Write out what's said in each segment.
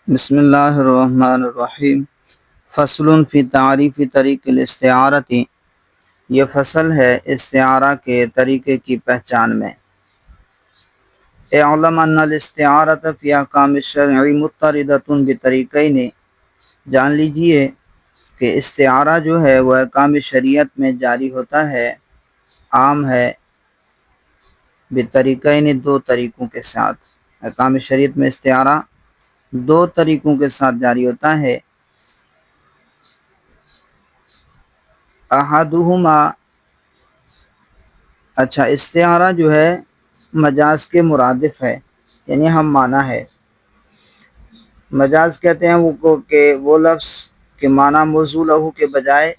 بسم اللہ الرحمن الرحیم۔ فصل فی تعریف طریق الاستعارتی، یہ فصل ہے استعارہ کے طریقے کی پہچان میں۔ اعلم ان الاستعارۃ فی احکام الشرع مضطردۃ بطریقین، جان لیجئے کہ استعارہ جو ہے وہ احکام شریعت میں جاری ہوتا ہے، عام ہے، بطریقین، دو طریقوں کے ساتھ۔ احکام شریعت میں استعارہ دو طریقوں کے ساتھ جاری ہوتا ہے۔ احدہما، استعارہ جو ہے مجاز کے مرادف ہے، یعنی ہم معنی ہے۔ مجاز کہتے ہیں کہ وہ لفظ کے معنی موضوع لہو کے بجائے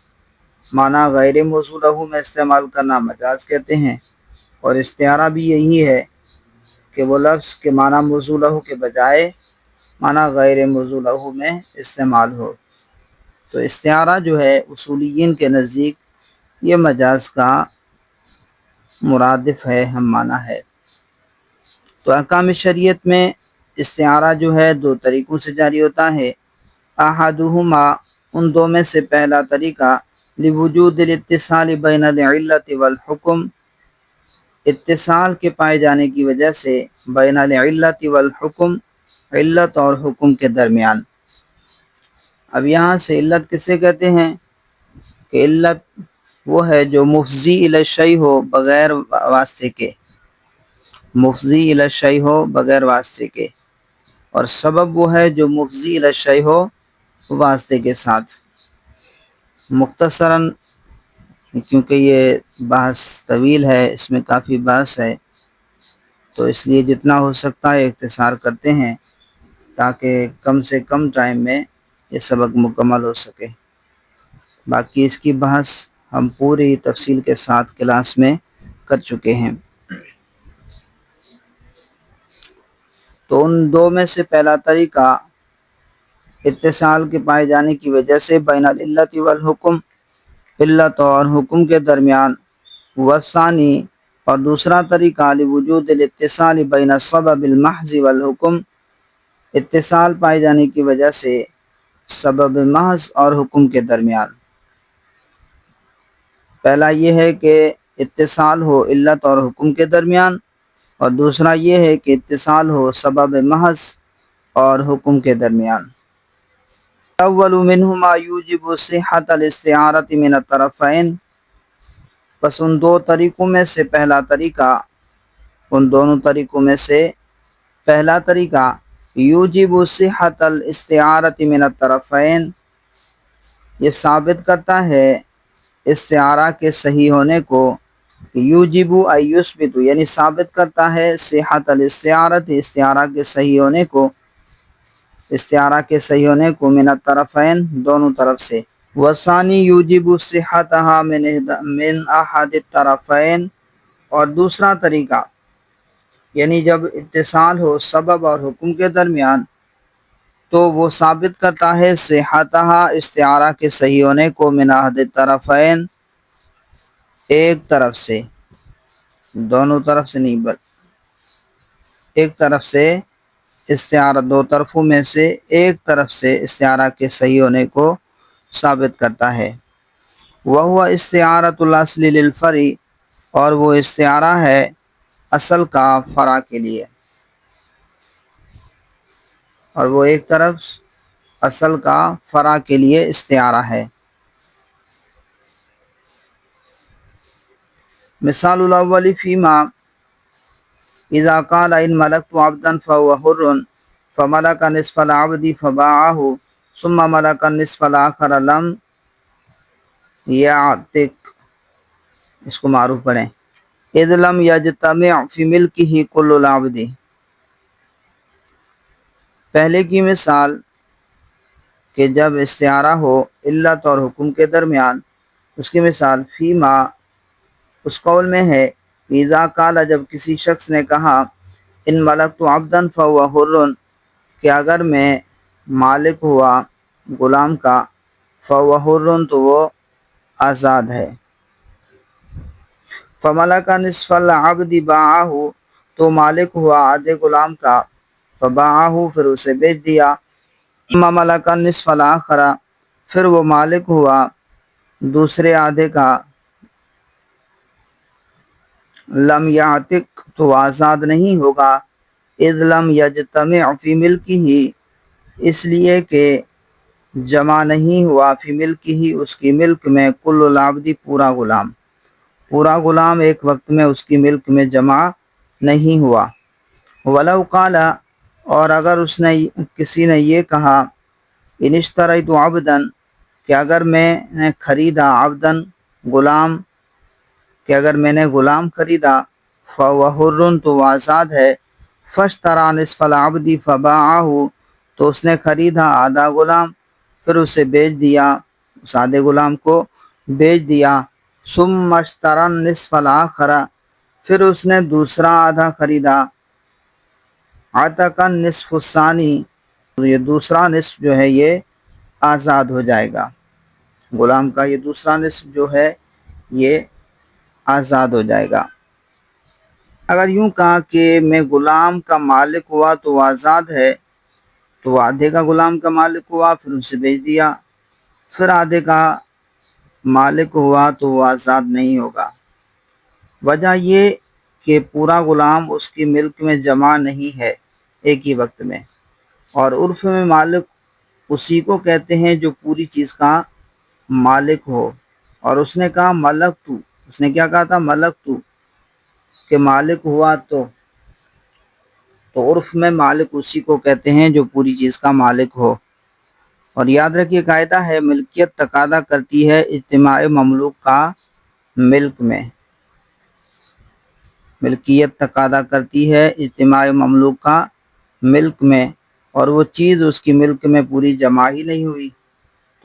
معنی غیر موضوع لہو میں استعمال کرنا مجاز کہتے ہیں، اور استعارہ بھی یہی ہے کہ وہ لفظ کے معنی موضوع لہو کے بجائے معنی غیر موضوع لہو میں استعمال ہو۔ تو استعارہ جو ہے اصولیین کے نزدیک یہ مجاز کا مرادف ہے، ہم معنی ہے۔ تو احکام شریعت میں استعارہ جو ہے دو طریقوں سے جاری ہوتا ہے۔ احدہما، ان دو میں سے پہلا طریقہ، لوجود الاتصال بین العلت والحکم، اتصال کے پائے جانے کی وجہ سے بین العلت والحکم، علت اور حکم کے درمیان۔ اب یہاں سے علت کسے کہتے ہیں کہ علت وہ ہے جو مفضی الی الشیء ہو بغیر واسطے کے، مفضی الی الشیء ہو بغیر واسطے کے، اور سبب وہ ہے جو مفضی الی الشیء ہو واسطے کے ساتھ۔ مختصراً، کیونکہ یہ بحث طویل ہے، اس میں کافی بحث ہے، تو اس لیے جتنا ہو سکتا ہے اختصار کرتے ہیں تاکہ کم سے کم ٹائم میں یہ سبق مکمل ہو سکے۔ باقی اس کی بحث ہم پوری تفصیل کے ساتھ کلاس میں کر چکے ہیں۔ تو ان دو میں سے پہلا طریقہ، اتصال کے پائے جانے کی وجہ سے بین العلت والحکم، علت اور حکم کے درمیان، والثانی، اور دوسرا طریقہ، لوجود الاتصال بین السبب المحض والحکم، اتصال پائے جانے کی وجہ سے سبب محض اور حکم کے درمیان۔ پہلا یہ ہے کہ اتصال ہو علت اور حکم کے درمیان، اور دوسرا یہ ہے کہ اتصال ہو سبب محض اور حکم کے درمیان۔ اول منہما یوجب صحت الاستعارۃ من الطرفین، بس ان دو طریقوں میں سے پہلا طریقہ، ان دونوں طریقوں میں سے پہلا طریقہ، یوجب صحت الاستعارۃ من الطرفین، یہ ثابت کرتا ہے استعارہ کے صحیح ہونے کو، یوجب ای یثبت، یعنی ثابت کرتا ہے صحت الاستعارۃ، استعارہ کے صحیح ہونے کو، استعارہ کے صحیح ہونے کو، من الطرفین، دونوں طرف سے۔ والثانی یوجب صحتها من احد الطرفین، اور دوسرا طریقہ، یعنی جب اتصال ہو سبب اور حکم کے درمیان تو وہ ثابت کرتا ہے صحتها، استعارہ کے صحیح ہونے کو، من احد الطرفین، ایک طرف سے، دونوں طرف سے نہیں بلکہ ایک طرف سے، استعارہ دو طرفوں میں سے ایک طرف سے استعارہ کے صحیح ہونے کو ثابت کرتا ہے۔ وہو استعارۃ الاصل للفرع، اور وہ استعارہ ہے اصل کا فرع کے لیے، اور وہ ایک طرف اصل کا فرع کے لیے استعارہ ہے۔ مثال الاول فیما اذا قال ان ملکت عبدا فهو حر فملك نصف العبد فباعه ثم ملك النصف الاخر لم يعتق، اس کو معروف پڑھیں، اذ لم يجتمع في ملكه كل العبد۔ پہلے کی مثال کہ جب استعارہ ہو علت اور حکم کے درمیان، اس کی مثال فیما، اس قول میں ہے، اذا قال، جب کسی شخص نے کہا، ان ملکت عبدا فهو حر، کہ اگر میں مالک ہوا غلام کا، فهو حر، تو وہ آزاد ہے۔ فملک نصف العبد باعہ، تو مالک ہوا آدھے غلام کا، فباعہ، پھر اسے بیچ دیا، ثم ملک النصف الآخر، پھر وہ مالک ہوا دوسرے آدھے کا، لم یعتق تو آزاد نہیں ہوگا، اذ لم یجتمع فی ملکہ اس لیے کہ جمع نہیں ہوا فی ملکہ اس کی ملک میں، کل العبد پورا غلام ایک وقت میں اس کی ملک میں جمع نہیں ہوا۔ ولو قال، اور اگر کسی نے یہ کہا، ان اشتریت عبدا، کہ اگر میں نے خریدا عبدن غلام، کہ اگر میں نے غلام خریدا، فهو حر تو وہ آزاد ہے، فاشترى نصف العبد فباعه تو اس نے خریدا آدھا غلام پھر اسے بیچ دیا، اس آدھے غلام کو بیچ دیا، ثم اشترى النصف الآخر پھر اس نے دوسرا آدھا خریدا، عتق النصف الثانی تو یہ دوسرا نصف جو ہے یہ آزاد ہو جائے گا، غلام کا یہ دوسرا نصف جو ہے یہ آزاد ہو جائے گا۔ اگر یوں کہا کہ میں غلام کا مالک ہوا تو وہ آزاد ہے، تو وہ آدھے کا غلام کا مالک ہوا پھر اسے بیچ دیا، پھر آدھے کا مالک ہوا تو وہ آزاد نہیں ہوگا۔ وجہ یہ کہ پورا غلام اس کی ملک میں جمع نہیں ہے ایک ہی وقت میں، اور عرف میں مالک اسی کو کہتے ہیں جو پوری چیز کا مالک ہو، اور اس نے کہا ملک تو، اس نے کیا کہا تھا ملک تو، کہ مالک ہوا تو عرف میں مالک اسی کو کہتے ہیں جو پوری چیز کا مالک ہو۔ اور یاد رکھیے قاعدہ ہے، ملکیت تقاضا کرتی ہے اجتماع مملوک کا ملک میں، ملکیت تقاضا کرتی ہے اجتماع مملوک کا ملک میں، اور وہ چیز اس کی ملک میں پوری جمع ہی نہیں ہوئی،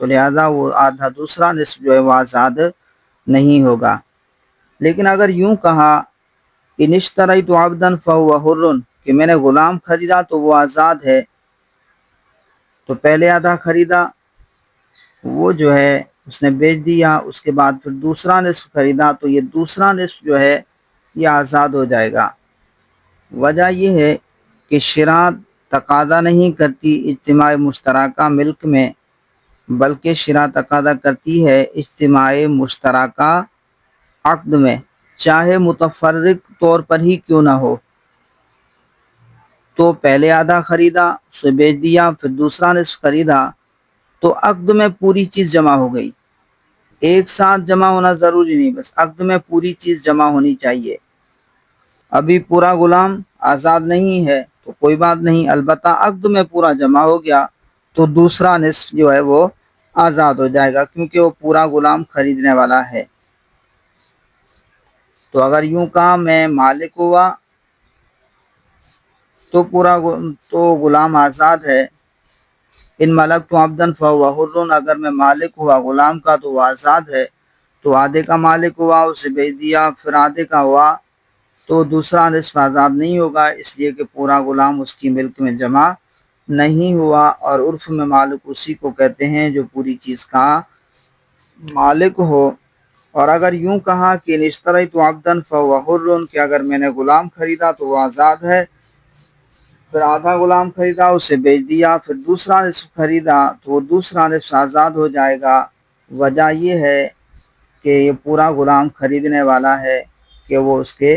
تو لہذا وہ آدھا دوسرا نصف جو ہے وہ آزاد نہیں ہوگا۔ لیکن اگر یوں کہا ان اشتریت عبدا فهو حر، کہ میں نے غلام خریدا تو وہ آزاد ہے، تو پہلے آدھا خریدا وہ جو ہے اس نے بیچ دیا، اس کے بعد پھر دوسرا نصف خریدا تو یہ دوسرا نصف جو ہے یہ آزاد ہو جائے گا۔ وجہ یہ ہے کہ شرع تقاضا نہیں کرتی اجتماع مشترکہ ملک میں، بلکہ شرع تقاضا کرتی ہے اجتماع مشترکہ عقد میں، چاہے متفرق طور پر ہی کیوں نہ ہو۔ تو پہلے آدھا خریدا اسے بیچ دیا پھر دوسرا نصف خریدا، تو عقد میں پوری چیز جمع ہو گئی، ایک ساتھ جمع ہونا ضروری نہیں، بس عقد میں پوری چیز جمع ہونی چاہیے۔ ابھی پورا غلام آزاد نہیں ہے تو کوئی بات نہیں، البتہ عقد میں پورا جمع ہو گیا تو دوسرا نصف جو ہے وہ آزاد ہو جائے گا، کیونکہ وہ پورا غلام خریدنے والا ہے۔ تو اگر یوں کہا میں مالک ہوا تو غلام آزاد ہے، ان ملک تو عبدن فهو حر، اگر میں مالک ہوا غلام کا تو وہ آزاد ہے، تو آدھے کا مالک ہوا اسے بیچ دیا پھر آدھے کا ہوا تو دوسرا نصف آزاد نہیں ہوگا، اس لیے کہ پورا غلام اس کی ملک میں جمع نہیں ہوا، اور عرف میں مالک اسی کو کہتے ہیں جو پوری چیز کا مالک ہو۔ اور اگر یوں کہا کہ ان اشتریت عبدا فهو حر، کہ اگر میں نے غلام خریدا تو وہ آزاد ہے، پھر آدھا غلام خریدا اسے بیچ دیا پھر دوسرا نصف خریدا تو وہ دوسرا نصف آزاد ہو جائے گا۔ وجہ یہ ہے کہ یہ پورا غلام خریدنے والا ہے کہ وہ اس کے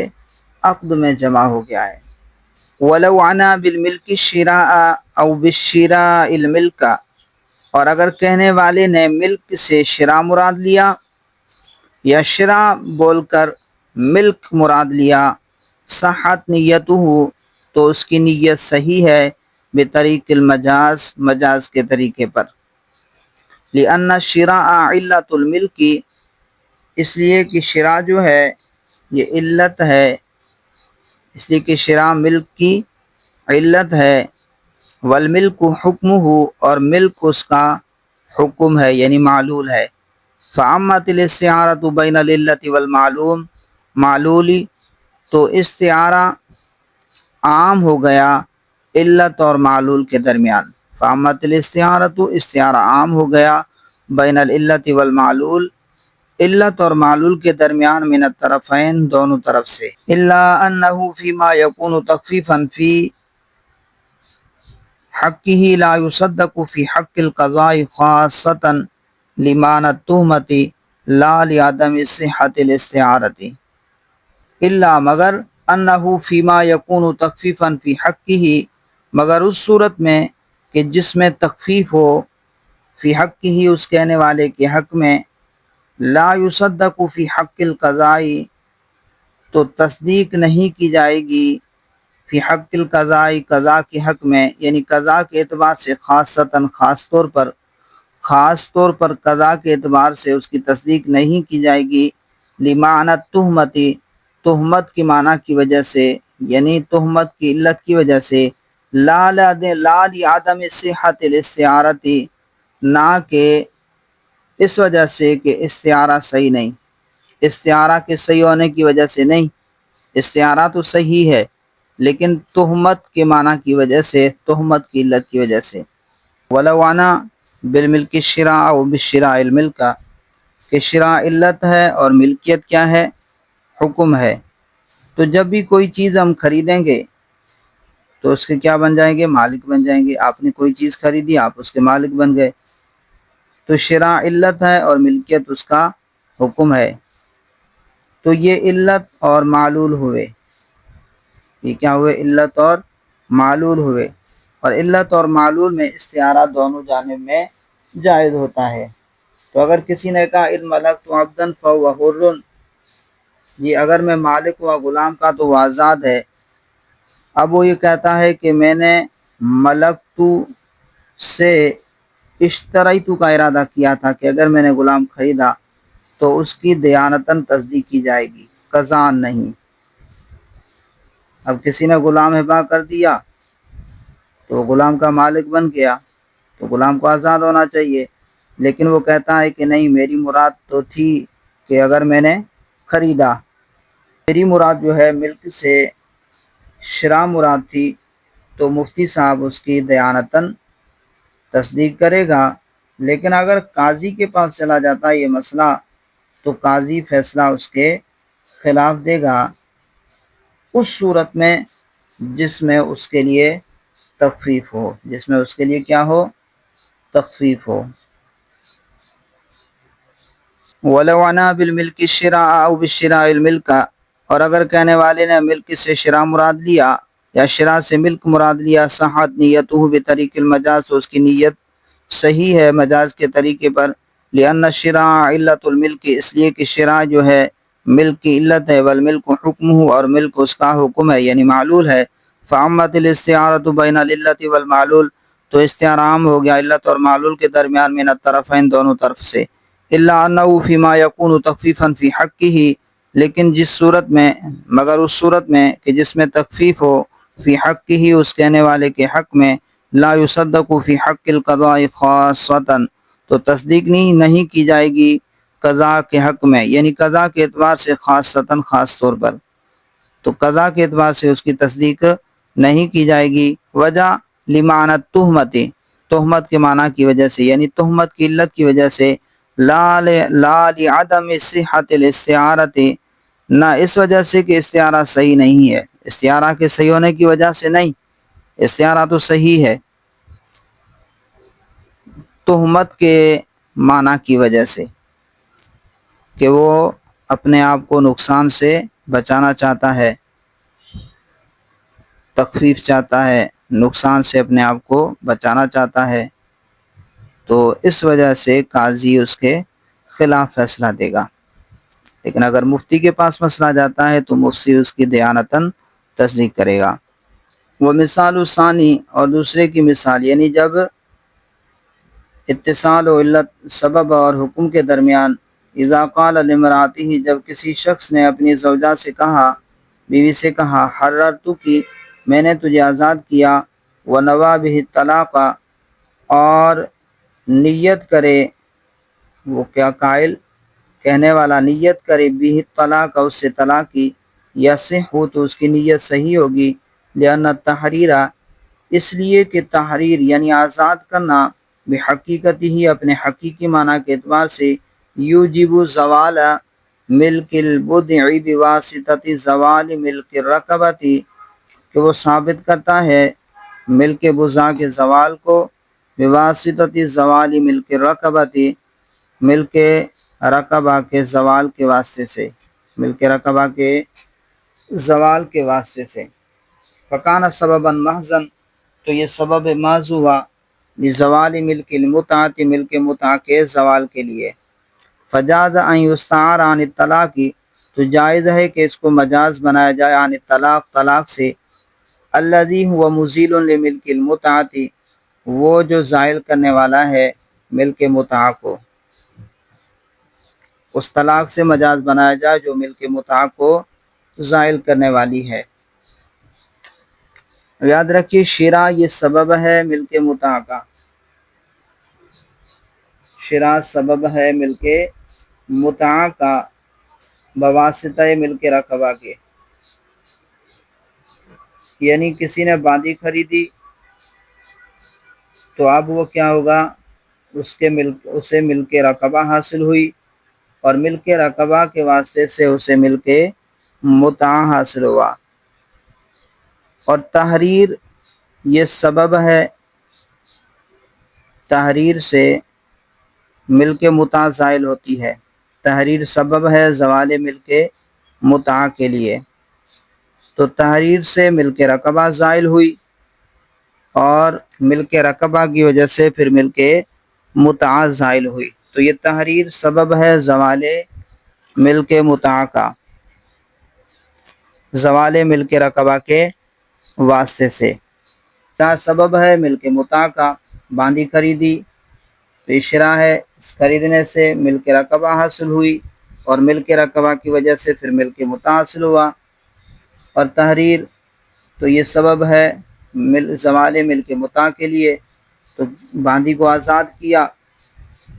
عقد میں جمع ہو گیا ہے۔ وَلَوْ عَنَا بِالْمِلْكِ الشِّرَاءَ أَوْ بِالشِّرَاءِ الْمِلْكَ، اور اگر کہنے والے نے ملک سے شراء مراد لیا یا شراء بول کر ملک مراد لیا، صحت نیتہ تو اس کی نیت صحیح ہے، بطریق المجاز مجاز کے طریقے پر، لأن الشراء علت الملک، اس لیے کہ شراء جو ہے یہ علت ہے، اس لیے کہ شراء ملک کی علت ہے، والملک حکمہ، اور ملک اس کا حکم ہے یعنی معلول ہے، فعمت الاستعارۃ بین العلت والمعلوم معلولی، تو استعارہ عام ہو گیا علت اور معلول کے درمیان، فعمت الاستعارۃ استعارہ عام ہو گیا بین العلت والمعلول علت اور معلول کے درمیان، من الطرفین دونوں طرف سے، الا انہ فیما یکون تخفیفا فی حقه لا يصدق في حق القضاء خاصة لمعنى التهمة لا لعدم صحة الاستعارة الا مگر انه فيما يكون تخفيفا في حقه مگر اس صورت میں کہ جس میں تخفیف ہو فی حقه اس کہنے والے کے حق میں لا يصدق فی حق القضاء تو تصدیق نہیں کی جائے گی فی حق القضاء قضا کے حق میں، یعنی قضا کے اعتبار سے خاصتاً خاص طور پر قضا کے اعتبار سے اس کی تصدیق نہیں کی جائے گی لمعنی تہمتی تہمت کی معنی کی وجہ سے، یعنی تہمت کی علت کی وجہ سے لا لعدم صحت الاستعارتی نہ کہ اس وجہ سے کہ استعارہ صحیح نہیں، استعارہ کے صحیح ہونے کی وجہ سے نہیں، استعارہ تو صحیح ہے لیکن تہمت کے معنی کی وجہ سے، تہمت کی علت کی وجہ سے ولو انا بالملک الشراء و بالشراء الملک کہ شراء علت ہے اور ملکیت کیا ہے؟ حکم ہے۔ تو جب بھی کوئی چیز ہم خریدیں گے تو اس کے کیا بن جائیں گے؟ مالک بن جائیں گے۔ آپ نے کوئی چیز خریدی، آپ اس کے مالک بن گئے۔ تو شراء علت ہے اور ملکیت اس کا حکم ہے۔ تو یہ علت اور معلول ہوئے، یہ کیا ہوئے؟ علت اور معلول ہوئے، اور علت اور معلول میں استعارہ دونوں جانب میں جائز ہوتا ہے۔ تو اگر کسی نے کہا ان ملکت عبدا فهو حر، یہ اگر میں مالک ہوا غلام کا تو وہ آزاد ہے۔ اب وہ یہ کہتا ہے کہ میں نے ملکتو سے اشتریتو کا ارادہ کیا تھا کہ اگر میں نے غلام خریدا تو اس کی دیانتاً تصدیق کی جائے گی، قضاءً نہیں۔ اب کسی نے غلام ہبا کر دیا تو غلام کا مالک بن گیا تو غلام کو آزاد ہونا چاہیے، لیکن وہ کہتا ہے کہ نہیں، میری مراد تو تھی کہ اگر میں نے خریدا، میری مراد جو ہے ملک سے شراء مراد تھی، تو مفتی صاحب اس کی دیانتاً تصدیق کرے گا۔ لیکن اگر قاضی کے پاس چلا جاتا ہے یہ مسئلہ تو قاضی فیصلہ اس کے خلاف دے گا، اس صورت میں جس میں اس کے لیے تخفیف ہو، جس میں اس کے لیے کیا ہو؟ تخفیف ہو۔ وَلَوْ عَنَا بِالْمِلْكِ الشِّرَاءَ أَوْ بِالشِّرَاءِ الْمِلْكَ اور اگر کہنے والے نے ملک سے شراء مراد لیا یا شراء سے ملک مراد لیا، صحت نیتہ بطریق المجاز تو اس کی نیت صحیح ہے مجاز کے طریقے پر، لأن الشراء علت الملک اس لیے کہ شراء جو ہے ملک کی علت ہے، والملک حکمہ اور ملک اس کا حکم ہے یعنی معلول ہے، فعمت الاستعارۃ بین العلت والمعلول تو استعارہ عام ہو گیا علت اور معلول کے درمیان من الطرفین دونوں طرف سے، الا انہ فیما یکون تخفیفا فی حقہ لیکن جس صورت میں مگر اس صورت میں کہ جس میں تخفیف ہو فی حقہ اس کہنے والے کے حق میں، لا یصدق فی حق القضاء خاصۃ تو تصدیق نہیں کی جائے گی قضا کے حق میں، یعنی قضا کے اعتبار سے خاصتاً خاص طور پر، تو قضا کے اعتبار سے اس کی تصدیق نہیں کی جائے گی۔ وجہ لمعنی التہمت تہمت کے معنی کی وجہ سے، یعنی تہمت کی علت کی وجہ سے، لا لعدم صحت الاستعارۃ نہ اس وجہ سے کہ استعارہ صحیح نہیں ہے، استعارہ کے صحیح ہونے کی وجہ سے نہیں، استعارہ تو صحیح ہے، تہمت کے معنی کی وجہ سے کہ وہ اپنے آپ کو نقصان سے بچانا چاہتا ہے، تخفیف چاہتا ہے، نقصان سے اپنے آپ کو بچانا چاہتا ہے، تو اس وجہ سے قاضی اس کے خلاف فیصلہ دے گا۔ لیکن اگر مفتی کے پاس مسئلہ جاتا ہے تو مفتی اس کی دیانتاً تصدیق کرے گا۔ وہ مثال ثانی اور دوسرے کی مثال، یعنی جب اتصال و علت سبب اور حکم کے درمیان، اذا قال لامرأتہ جب کسی شخص نے اپنی زوجہ سے کہا، بیوی سے کہا، حررتک میں نے تجھے آزاد کیا، ونوی بہ الطلاق اور نیت کرے وہ کیا قائل کہنے والا نیت کرے بہ الطلاق اس سے طلاق کی، یصح تو اس کی نیت صحیح ہوگی، لأن التحریر اس لیے کہ تحریر یعنی آزاد کرنا بحقیقت ہی اپنے حقیقی معنی کے اعتبار سے، یوجب زوال ملک البدع بواسطۃ زوال ملک الرقبۃ کہ وہ ثابت کرتا ہے ملک بزا کے زوال کو، بواسطۃ زوال ملک رقبتی، ملک رقبہ کے زوال کے واسطے سے، ملک رقبہ کے زوال کے واسطے سے۔ فکان سببا محضن، تو یہ سبب محض ہوا لزوال ملک المتعۃ، ملک متع کے زوال کے لیے۔ فجاز ان یستعار عن الطلاق، تو جائز ہے کہ اس کو مجاز بنایا جائے عن الطلاق، طلاق سے، الذی هو مزیل لملک المتعۃ، وہ جو زائل کرنے والا ہے ملک متع کو، اس طلاق سے مجاز بنایا جائے جو ملک متع کو زائل کرنے والی ہے۔ یاد رکھیے شرع یہ سبب ہے ملک متع کا، شرع سبب ہے ملک متع کا بواسطہ ملک رقبہ کے، یعنی کسی نے باندی خریدی تو اب وہ کیا ہوگا، اسے ملک رقبہ حاصل ہوئی، اور ملک رقبہ کے واسطے سے اسے ملک متع حاصل ہوا۔ اور تحریر یہ سبب ہے، تحریر سے ملک متع زائل ہوتی ہے، تحریر سبب ہے زوال ملک متع کے لیے، تو تحریر سے ملک رقبہ زائل ہوئی، اور ملک رقبہ کی وجہ سے پھر ملک متع زائل ہوئی، تو یہ تحریر سبب ہے زوال ملک متع کا، زوال ملک رقبہ کے واسطے سے۔ کیا سبب ہے ملک متع کا، باندی خریدی تو شرع ہے، اس خریدنے سے ملک رقبہ حاصل ہوئی، اور ملک رقبہ کی وجہ سے پھر ملک متع حاصل ہوا۔ اور تحریر تو یہ سبب ہے زوال ملک متع کے لیے، تو باندی کو آزاد کیا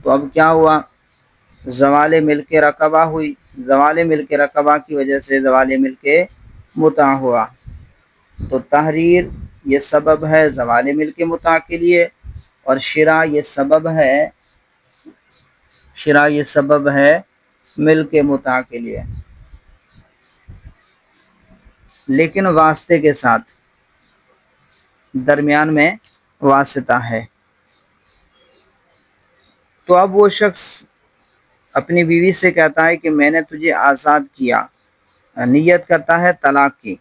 تو اب کیا ہوا، زوال ملک رقبہ ہوئی، زوال ملک رقبہ کی وجہ سے زوال ملک متع ہوا، تو تحریر یہ سبب ہے زوال ملک متع کے لیے، اور شرع یہ سبب ہے ملک متع کے لیے، لیکن واسطے کے ساتھ، درمیان میں واسطہ ہے۔ تو اب وہ شخص اپنی بیوی سے کہتا ہے کہ میں نے تجھے آزاد کیا، نیت کرتا ہے طلاق کی،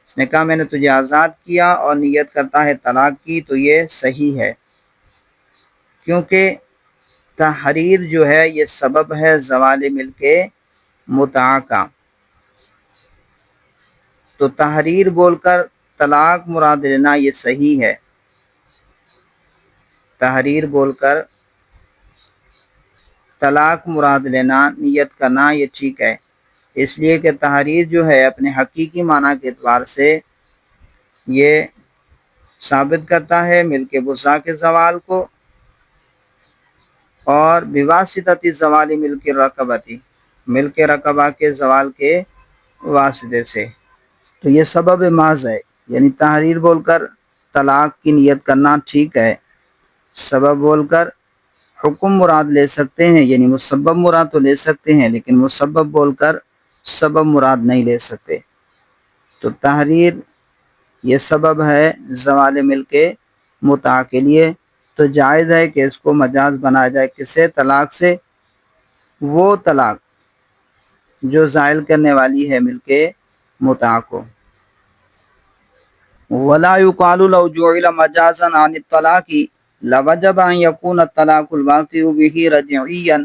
اس نے کہا میں نے تجھے آزاد کیا اور نیت کرتا ہے طلاق کی، تو یہ صحیح ہے، کیونکہ تحریر جو ہے یہ سبب ہے زوال ملک متع کا، تو تحریر بول کر طلاق مراد لینا یہ صحیح ہے، تحریر بول کر طلاق مراد لینا، نیت کرنا یہ ٹھیک ہے، اس لیے کہ تحریر جو ہے اپنے حقیقی معنی کے اعتبار سے یہ ثابت کرتا ہے ملک بزا کے زوال کو، اور بواسطۃ زوال ملک رقبتی، ملک رقبہ کے زوال کے واسطے سے، تو یہ سبب محض ہے، یعنی تحریر بول کر طلاق کی نیت کرنا ٹھیک ہے، سبب بول کر حکم مراد لے سکتے ہیں، یعنی مسبب مراد تو لے سکتے ہیں، لیکن مسبب بول کر سبب مراد نہیں لے سکتے، تو تحریر یہ سبب ہے زوال ملک متع کے لیے، تو جائز ہے کہ اس کو مجاز بنایا جائے، کسے، طلاق سے، وہ طلاق جو زائل کرنے والی ہے ملک متع کو۔ ولا يقال لو جعل مجازا عن الطلاق لوجب ان يكون الطلاق الواقع به رجعيا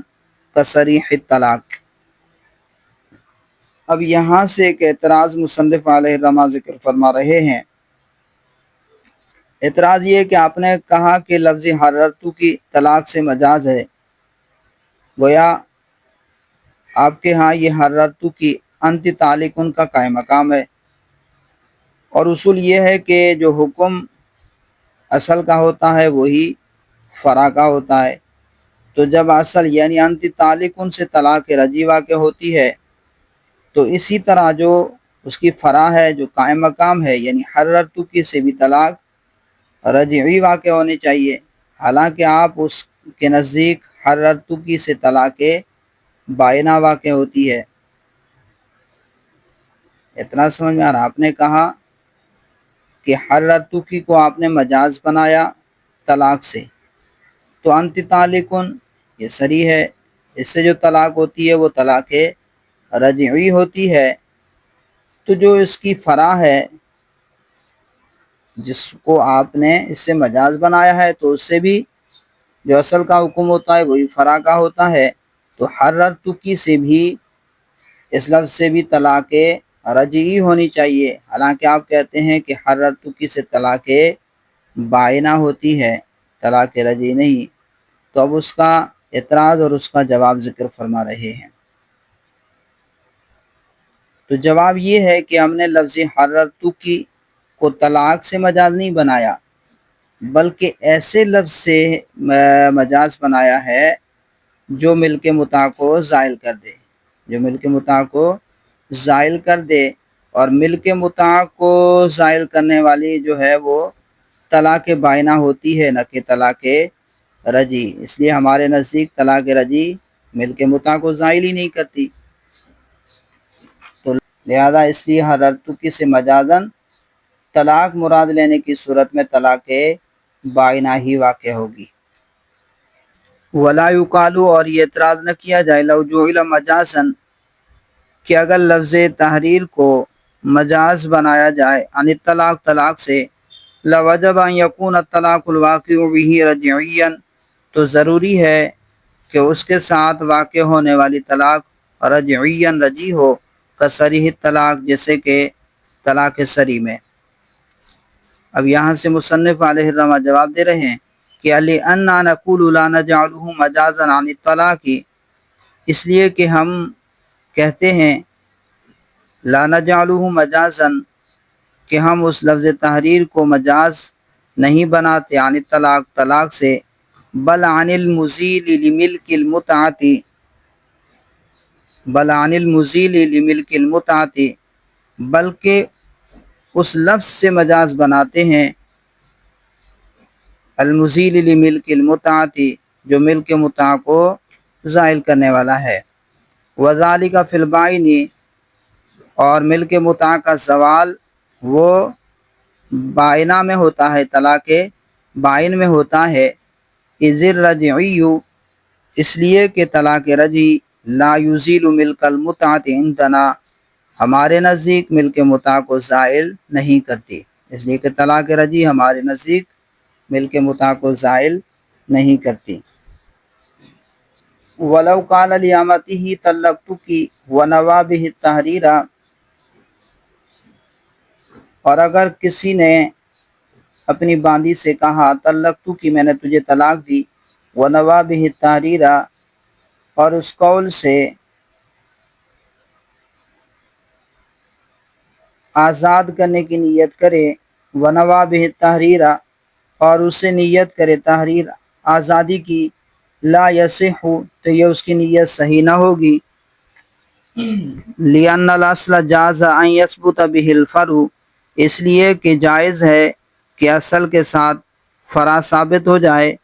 كصريح الطلاق۔ اب یہاں سے ایک اعتراض مصنف علیہ الرحمہ ذکر فرما رہے ہیں۔ اعتراض یہ کہ آپ نے کہا کہ لفظ حررتو کی طلاق سے مجاز ہے، گویا آپ کے ہاں یہ حررتو کی انت تعلقن کا قائم مقام ہے، اور اصول یہ ہے کہ جو حکم اصل کا ہوتا ہے وہی فرع کا ہوتا ہے، تو جب اصل یعنی انت تعلقن سے طلاق رجعی واقع ہوتی ہے، تو اسی طرح جو اس کی فرع ہے، جو قائم مقام ہے، یعنی حررتو کی سے بھی طلاق رجعی واقع ہونی چاہیے، حالانکہ آپ اس کے نزدیک حررتو کی سے طلاق بائنہ واقع ہوتی ہے۔ اتنا سمجھ میں آ رہا، آپ نے کہا کہ حررتکی کو آپ نے مجاز بنایا طلاق سے، تو انت طالقن یہ صریح ہے، اس سے جو طلاق ہوتی ہے وہ طلاق رجعی ہوتی ہے۔ تو جو اس کی فرع ہے جس کو آپ نے اس سے مجاز بنایا ہے، تو اس سے بھی جو اصل کا حکم ہوتا ہے وہی فرع کا ہوتا ہے۔ تو حررتکی سے بھی، اس لفظ سے بھی طلاق رجعی ہونی چاہیے، حالانکہ آپ کہتے ہیں کہ حررتکی سے طلاق بائنہ ہوتی ہے، طلاق رجعی نہیں۔ تو اب اس کا اعتراض اور اس کا جواب ذکر فرما رہے ہیں۔ تو جواب یہ ہے کہ ہم نے لفظ حررتکی کو طلاق سے مجاز نہیں بنایا، بلکہ ایسے لفظ سے مجاز بنایا ہے جو ملک مطاع کو زائل کر دے، جو ملک مطاع کو زائل کر دے۔ اور ملک مطاع کو زائل کرنے والی جو ہے وہ طلاق بائنہ ہوتی ہے، نہ کہ طلاق رجعی۔ اس لیے ہمارے نزدیک طلاق رجعی ملک مطاع کو زائل ہی نہیں کرتی، تو لہذا اس لیے حررتکی سے مجازاً طلاق مراد لینے کی صورت میں طلاق بائنہ ہی واقع ہوگی۔ ولا یقال، اور یہ اعتراض نہ کیا جائے، لو جعل مجازاً کہ اگر لفظ تحریر کو مجاز بنایا جائے عن الطلاق طلاق سے، لوجب ان یکون الطلاق الواقع به رجعیا، تو ضروری ہے کہ اس کے ساتھ واقع ہونے والی طلاق رجعیا رجعی ہو، کصریح الطلاق، جیسے کہ طلاق صریح میں۔ اب یہاں سے مصنف علیہ الرحمہ جواب دے رہے ہیں کہ لأننا نقول لا نجعله مجازا عن الطلاق، اس لیے کہ ہم کہتے ہیں لا نجعله مجازا کہ ہم اس لفظ تحریر کو مجاز نہیں بناتے عن الطلاق طلاق سے، بل عن المزیل لملک المتعۃ، بل عن المزیل لملک المتعۃ، بلکہ اس لفظ سے مجاز بناتے ہیں المزیل لملک المتعۃ، جو ملک متع کو زائل کرنے والا ہے۔ وذالک فی البائن، اور ملک متع کا زوال وہ بائنہ میں ہوتا ہے، طلاق بائن میں ہوتا ہے۔ اذ الرجعی، اس لیے کہ طلاق رجعی لا یزیل ملک المتعۃ عندنا، ہمارے نزدیک ملک متع کو زائل نہیں کرتی، اس لیے کہ طلاق رجعی ہمارے نزدیک ملک متع کو زائل نہیں کرتی۔ ولو قال لامته طلقتک ونوى به التحریر، اور اگر کسی نے اپنی باندی سے کہا طلقتک، میں نے تجھے طلاق دی، ونوى به التحریر، اور اس قول سے آزاد کرنے کی نیت کرے، ونوى به التحریر، اور اسے نیت کرے تحریر آزادی کی، لا یصح، تو یہ اس کی نیت صحیح نہ ہوگی۔ لأن الاصل جاز ان یثبت به الفرع، اس لیے کہ جائز ہے کہ اصل کے ساتھ فرع ثابت ہو جائے،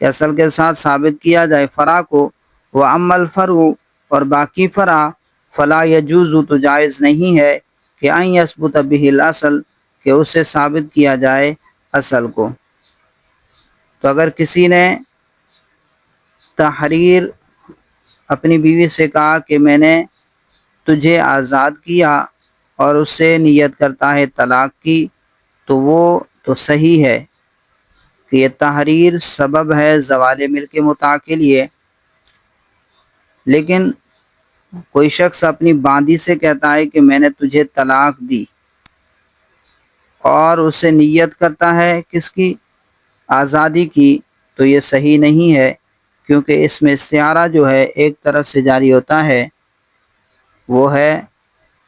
کہ اصل کے ساتھ ثابت کیا جائے فرع کو۔ واما الفرع، اور باقی فرع، فلا یجوز، تو جائز نہیں ہے کہ ان یثبت به الاصل، کہ اسے ثابت کیا جائے اصل کو۔ تو اگر کسی نے تحریر اپنی بیوی سے کہا کہ میں نے تجھے آزاد کیا، اور اس سے نیت کرتا ہے طلاق کی، تو وہ تو صحیح ہے کہ یہ تحریر سبب ہے زوال ملک متع کے لیے۔ لیکن کوئی شخص اپنی باندی سے کہتا ہے کہ میں نے تجھے طلاق دی، اور اسے نیت کرتا ہے کس کی؟ آزادی کی، تو یہ صحیح نہیں ہے، کیونکہ اس میں استعارہ جو ہے ایک طرف سے جاری ہوتا ہے، وہ ہے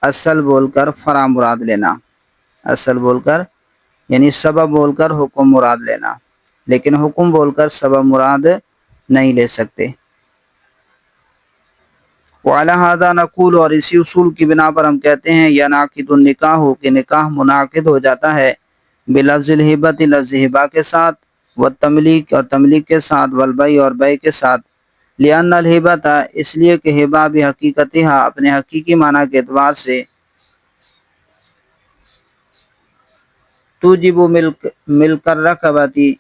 اصل بول کر فرع مراد لینا، اصل بول کر یعنی سبب بول کر حکم مراد لینا، لیکن حکم بول کر سبب مراد نہیں لے سکتے۔ وعلی ھذا نقول، اور اسی اصول کی بنا پر ہم کہتے ہیں ینعقد النکاح، کہ نکاح منعقد ہو جاتا ہے، بلفظ الہبۃ، لفظ ہبہ کے ساتھ، والتملیک، اور تملیک کے ساتھ، والبیع، اور بیع کے ساتھ۔ لأن الہبۃ، اس لیے کہ ہبہ بحقیقتھا، اپنے حقیقی معنی کے اعتبار سے، توجب ملک الرقبتی،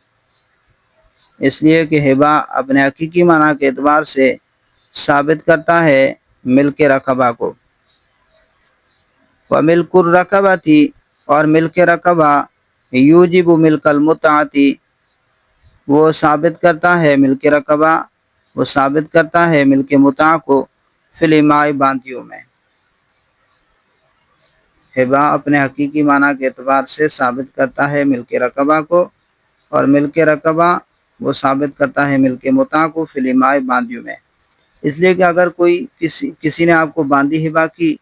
اس لیے کہ ہبا اپنے حقیقی معنی کے اعتبار سے ثابت کرتا ہے ملک رقبہ کو۔ وملک الرقبتی، اور ملک رقبہ یوجب ملک المتعتی، وہ ثابت کرتا ہے ملک رقبہ، وہ ثابت کرتا ہے ملک متع کو فی الاماء باندیوں میں۔ ہبا اپنے حقیقی معنی کے اعتبار سے ثابت کرتا ہے ملک رقبہ کو، اور ملک رقبہ وہ ثابت کرتا ہے ملک متع کو فی الاماء باندیوں میں۔ اس لیے کہ اگر کوئی کسی نے آپ کو باندی ہبا کی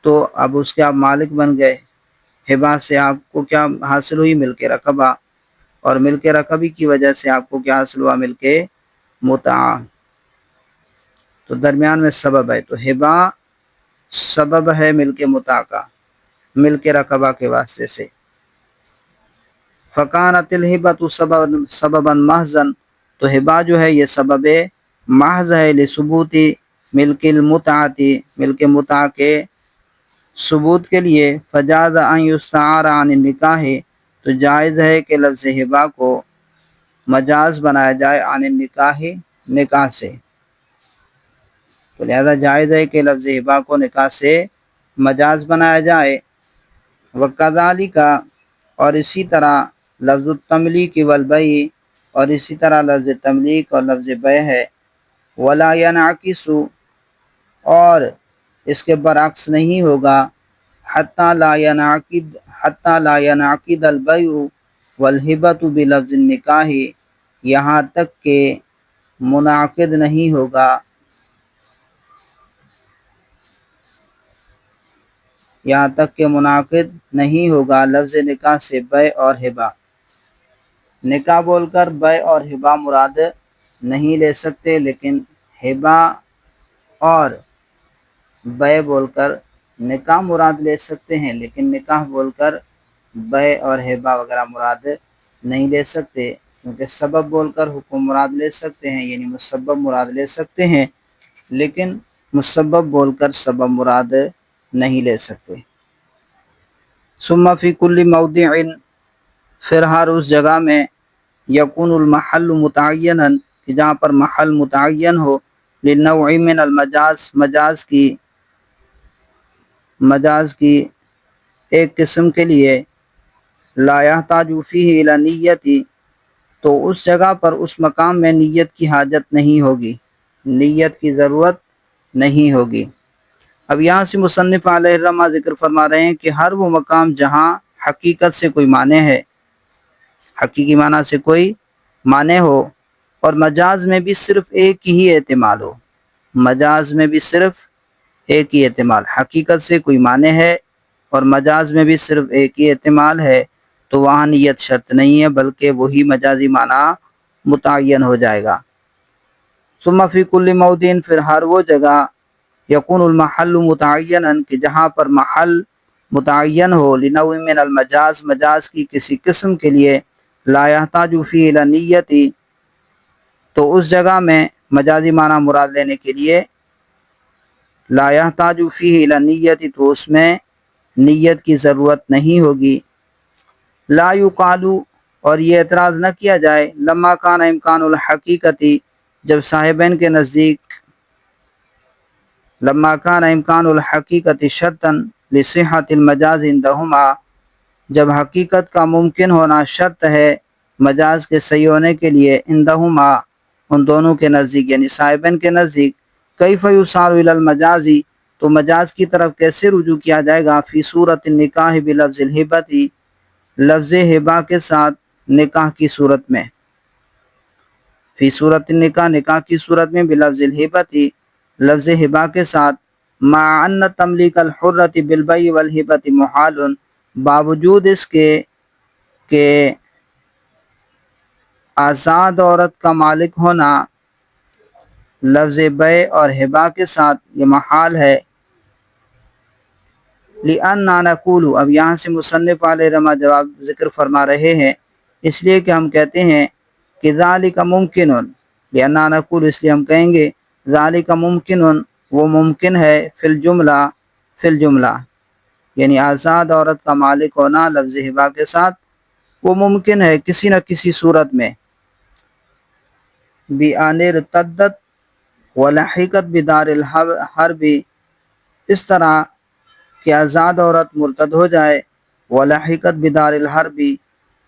تو اب اس کے آپ مالک بن گئے، ہبا سے آپ کو کیا حاصل ہوئی؟ ملک رقبہ، اور ملک رقبی کی وجہ سے آپ کو کیا حاصل ہوا؟ ملک متع۔ تو درمیان میں سبب ہے، تو ہبا سبب ہے ملک متع کا ملک رقبہ کے واسطے سے۔ فکانت الہبۃ سببا محضا، تو ہبا جو ہے یہ سبب محض ہے لثبوت ملک المتعتی، ملک متع کے ثبوت کے لیے۔ فجاز ان یستعار عن النکاح، تو جائز ہے کہ لفظ ہبا کو مجاز بنایا جائے عن النکاح، نکاح سے، تو لہذا جائز ہے کہ لفظ ہبا کو نکاح سے مجاز بنایا جائے۔ وکذالک، اور اسی طرح لفظ التملیک والبیع، اور اسی طرح لفظ تملیک اور لفظ بیع ہے۔ ولا ینعکس، اور اس کے برعکس نہیں ہوگا، حتی لا ینعقد البیع والہبۃ بلفظ النکاح، یہاں تک کہ منعقد نہیں ہوگا، یہاں تک کہ منعقد نہیں ہوگا لفظ نکاح سے بیع اور ہبا۔ نکاح بول کر بیع اور ہبا مراد نہیں لے سکتے، لیکن ہبا اور بیع بول کر نکاح مراد لے سکتے ہیں، لیکن نکاح بول کر بیع اور ہبا وغیرہ مراد نہیں لے سکتے، کیونکہ سبب بول کر حکم مراد لے سکتے ہیں، یعنی مسبب مراد لے سکتے ہیں، لیکن مسبب بول کر سبب مراد نہیں لے سکتے۔ ثم فی کل موضع، پھر ہر اس جگہ میں، یکون المحل متعینا، کہ جہاں پر محل متعین ہو، للنوع من المجاز، مجاز کی ایک قسم کے لیے، لا یحتاج فیہ الی نیت، تو اس جگہ پر اس مقام میں نیت کی حاجت نہیں ہوگی، نیت کی ضرورت نہیں ہوگی۔ اب یہاں سے مصنف علیہ الرحمہ ذکر فرما رہے ہیں کہ ہر وہ مقام جہاں حقیقت سے کوئی معنی ہے، حقیقی معنی سے کوئی معنی ہو، اور مجاز میں بھی صرف ایک ہی احتمال ہو، مجاز میں بھی صرف ایک ہی احتمال، حقیقت سے کوئی معنی ہے اور مجاز میں بھی صرف ایک ہی احتمال ہے، تو وہاں نیت شرط نہیں ہے، بلکہ وہی مجازی معنی متعین ہو جائے گا۔ ثم فی کل موضع، پھر ہر وہ جگہ، یکون المحل متعینا، کہ جہاں پر محل متعین ہو، لنوع من المجاز، مجاز کی کسی قسم کے لیے، لا یحتاج فیہ الی نیت، تو اس جگہ میں مجازی معنی مراد لینے کے لیے لا یحتاج فیہ الی نیت، تو اس میں نیت کی ضرورت نہیں ہوگی۔ لا یقال، اور یہ اعتراض نہ کیا جائے، لما کان امکان الحقیقتی، جب صاحبین کے نزدیک، لما کان امکان الحقیقت شرطا لصحت المجاز عندہما، جب حقیقت کا ممکن ہونا شرط ہے مجاز کے صحیح ہونے کے لیے، عندہما، ان دونوں کے نزدیک، یعنی صاحبین کے نزدیک، کیف یصار الی المجاز، تو مجاز کی طرف کیسے رجوع کیا جائے گا، فی صورت النکاح بلفظ الہبۃ، لفظ ہبا کے ساتھ نکاح کی صورت میں، فی صورت النکاح، نکاح کی صورت میں، بلفظ الہبۃ، لفظ ہبا کے ساتھ، مع ان تملیک الحرۃ بالبیع والہبۃ محال، باوجود اس کے کہ آزاد عورت کا مالک ہونا لفظ بیع اور ہبا کے ساتھ یہ محال ہے۔ لأننا نقول، اب یہاں سے مصنف علیہ الرحمہ جواب ذکر فرما رہے ہیں، اس لیے کہ ہم کہتے ہیں کہ ذالک ممکن، لأننا نقول، اس لیے ہم کہیں گے ذالک ممکن، وہ ممکن ہے، فی الجملہ، یعنی آزاد عورت کا مالک ہونا لفظ ہبا کے ساتھ وہ ممکن ہے کسی نہ کسی صورت میں، بِأَنِ ارْتَدَّتْ وَلَحِقَتْ بِدَارِ الْحَرْبِ، اس طرح کہ آزاد عورت مرتد ہو جائے، وَلَحِقَتْ بِدَارِ الْحَرْبِ،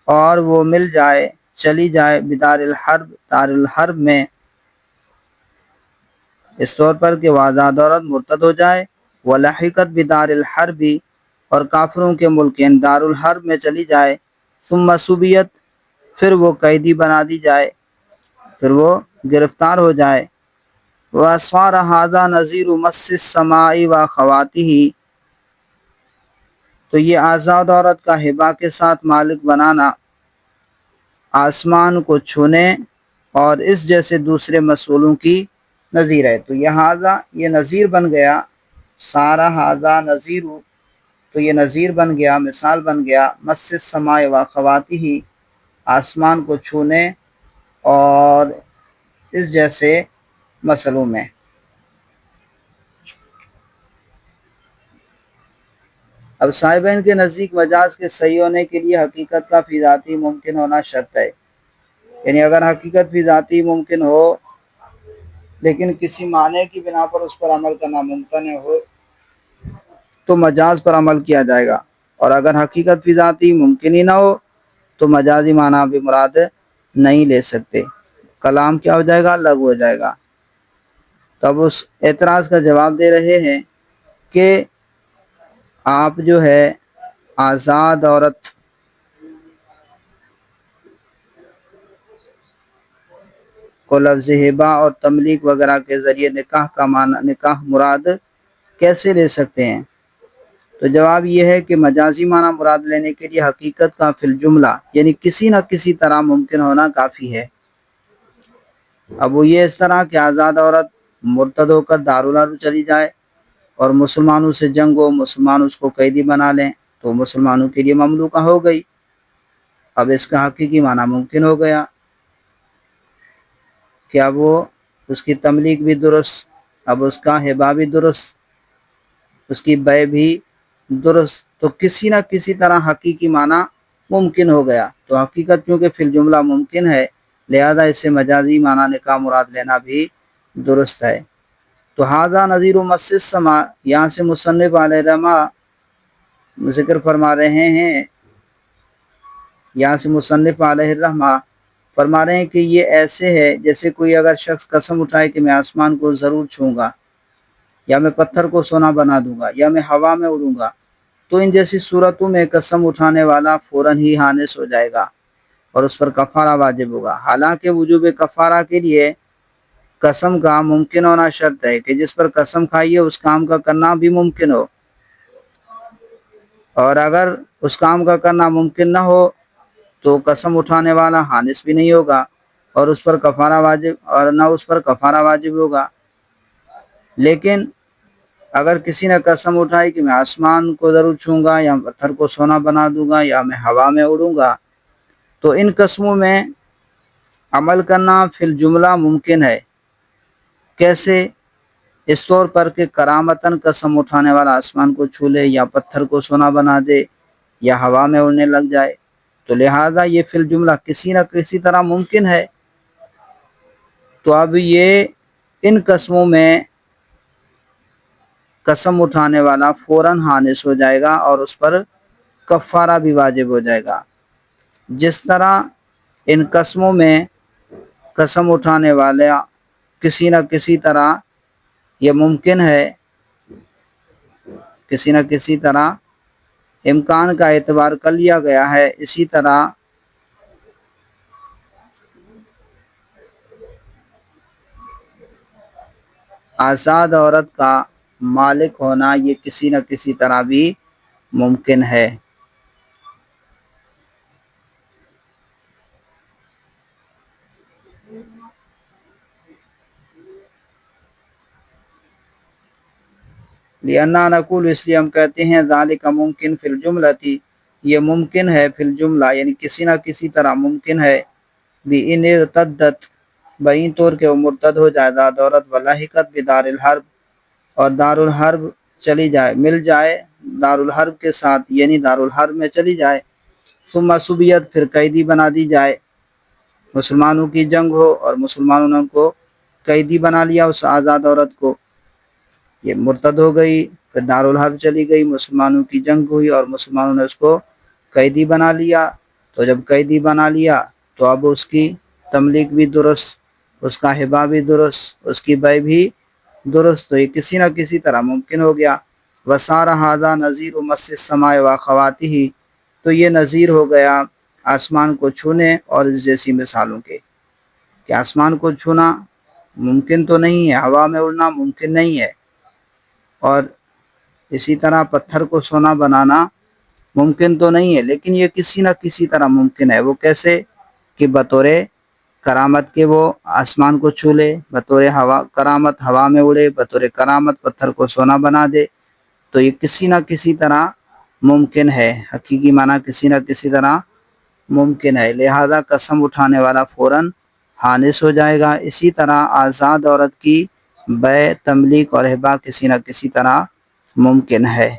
اور وہ مل جائے، چلی جائے، بدار الحرب، دار الحرب میں، اس طور پر کہ وہ آزاد عورت مرتد ہو جائے، وَلَحِقَتْ بِدَارِ الْحَرْبِ، اور کافروں کے ملک یعنی دار الحرب میں چلی جائے، ثم سبیت، پھر وہ قیدی بنا دی جائے، پھر وہ گرفتار ہو جائے، وَأَصْفَارَ هَذَا نَظِيرُ مَسِّ السَّمَاءِ وَخَوَاتِهِ، تو یہ آزاد عورت کا ہبا کے ساتھ مالک بنانا آسمان کو چھونے اور اس جیسے دوسرے مسئولوں کی نظیر ہے۔ تو لہٰذا یہ نظیر بن گیا، سارا ہاذا نظیر، تو یہ نظیر بن گیا، مثال بن گیا، مس السماء و خواتہ، آسمان کو چھونے اور اس جیسے مسئلوں میں۔ اب صاحبین کے نزدیک مجاز کے صحیح ہونے کے لیے حقیقت کا فی ذاتی ممکن ہونا شرط ہے، یعنی اگر حقیقت فی ذاتی ممکن ہو لیکن کسی معنی کی بنا پر اس پر عمل کرنا ممتنع ہو تو مجاز پر عمل کیا جائے گا، اور اگر حقیقت فی ذاتی ممکن ہی نہ ہو تو مجازی معنی بھی مراد نہیں لے سکتے، کلام کیا ہو جائے گا؟ لغو ہو جائے گا۔ تب اس اعتراض کا جواب دے رہے ہیں کہ آپ جو ہے آزاد عورت کو لفظ ہبا اور تملیک وغیرہ کے ذریعے نکاح کا معنی، نکاح مراد کیسے لے سکتے ہیں؟ تو جواب یہ ہے کہ مجازی معنی مراد لینے کے لیے حقیقت کا فی الجملہ یعنی کسی نہ کسی طرح ممکن ہونا کافی ہے۔ اب وہ یہ اس طرح کہ آزاد عورت مرتد ہو کر دارالحرب چلی جائے اور مسلمانوں سے جنگ ہو، مسلمان اس کو قیدی بنا لیں تو مسلمانوں کے لیے مملوکہ ہو گئی۔ اب اس کا حقیقی معنی ممکن ہو گیا، کہ اب وہ اس کی تملیک بھی درست، اب اس کا ہبا بھی درست، اس کی بیع بھی درست، تو کسی نہ کسی طرح حقیقی معنی ممکن ہو گیا۔ تو حقیقت چونکہ فی الجملہ ممکن ہے لہذا اس سے مجازی معنی نکاح مراد لینا بھی درست ہے۔ تو ھذا نظیر مس السماء، یہاں سے مصنف علیہ رحمہ ذکر فرما رہے ہیں، یہاں سے مصنف علیہ الرحمہ فرما رہے ہیں کہ یہ ایسے ہے جیسے کوئی اگر شخص قسم اٹھائے کہ میں آسمان کو ضرور چھوں گا، یا میں پتھر کو سونا بنا دوں گا، یا میں ہوا میں اڑوں گا، تو ان جیسی صورتوں میں قسم اٹھانے والا فوراً ہی حانث ہو جائے گا اور اس پر کفارہ واجب ہوگا۔ حالانکہ وجوب کفارہ کے لیے قسم کا ممکن ہونا شرط ہے کہ جس پر قسم کھائی ہے اس کام کا کرنا بھی ممکن ہو، اور اگر اس کام کا کرنا ممکن نہ ہو تو قسم اٹھانے والا حانث بھی نہیں ہوگا اور اس پر کفارہ واجب، اور نہ اس پر کفارہ واجب ہوگا۔ لیکن اگر کسی نے قسم اٹھائی کہ میں آسمان کو ضرور چھوں گا، یا پتھر کو سونا بنا دوں گا، یا میں ہوا میں اڑوں گا، تو ان قسموں میں عمل کرنا فی الجملہ ممکن ہے۔ کیسے؟ اس طور پر کہ کرامتاً قسم اٹھانے والا آسمان کو چھو لے، یا پتھر کو سونا بنا دے، یا ہوا میں اڑنے لگ جائے، تو لہٰذا یہ فی الجملہ کسی نہ کسی طرح ممکن ہے۔ تو اب یہ ان قسموں میں قسم اٹھانے والا فوراً حانث ہو جائے گا اور اس پر کفارہ بھی واجب ہو جائے گا، جس طرح ان قسموں میں قسم اٹھانے والا کسی نہ کسی طرح یہ ممکن ہے، کسی نہ کسی طرح امکان کا اعتبار کر لیا گیا ہے، اسی طرح آزاد عورت کا مالک ہونا یہ کسی نہ کسی طرح بھی ممکن ہے۔ لِأَنَّا نقول، اس لیے ہم کہتے ہیں ذَلِكَ ممکن فی الجملۃ، یہ ممکن ہے فی الجملہ یعنی کسی نہ کسی طرح ممکن ہے، بِإِنْ ارْتَدَّتْ، بَعین طور کہ وہ مرتد ہو جائے، آزاد عورت، وَلَحِقَتْ بِدَارِ الْحَرْب، اور دار الحرب چلی جائے، مل جائے، دارالحرب کے ساتھ یعنی دارالحرب میں چلی جائے، ثم سبیت پھر قیدی بنا دی جائے، مسلمانوں کی جنگ ہو اور مسلمانوں نے ان کو قیدی بنا لیا اس آزاد عورت کو، یہ مرتد ہو گئی، پھر دارالحرب چلی گئی، مسلمانوں کی جنگ ہوئی اور مسلمانوں نے اس کو قیدی بنا لیا، تو جب قیدی بنا لیا تو اب اس کی تملیک بھی درست، اس کا ہبہ بھی درست، اس کی بیع بھی درست، تو یہ کسی نہ کسی طرح ممکن ہو گیا۔ وَصَارَ هَذَا نَظِيرُ مَسِّ السَّمَاءِ وَأَخَوَاتِهِ، تو یہ نظیر ہو گیا آسمان کو چھونے اور اس جیسی مثالوں کے، کہ آسمان کو چھونا ممکن تو نہیں ہے، ہوا میں اڑنا ممکن نہیں ہے، اور اسی طرح پتھر کو سونا بنانا ممکن تو نہیں ہے، لیکن یہ کسی نہ کسی طرح ممکن ہے۔ وہ کیسے؟ کہ بطور کرامت کے وہ آسمان کو چھو لے، بطور کرامت ہوا میں اڑے، بطور کرامت پتھر کو سونا بنا دے، تو یہ کسی نہ کسی طرح ممکن ہے، حقیقی معنی کسی نہ کسی طرح ممکن ہے، لہذا قسم اٹھانے والا فوراً حانث ہو جائے گا۔ اسی طرح آزاد عورت کی بیع، تملیک اور ہبہ کسی نہ کسی طرح ممکن ہے۔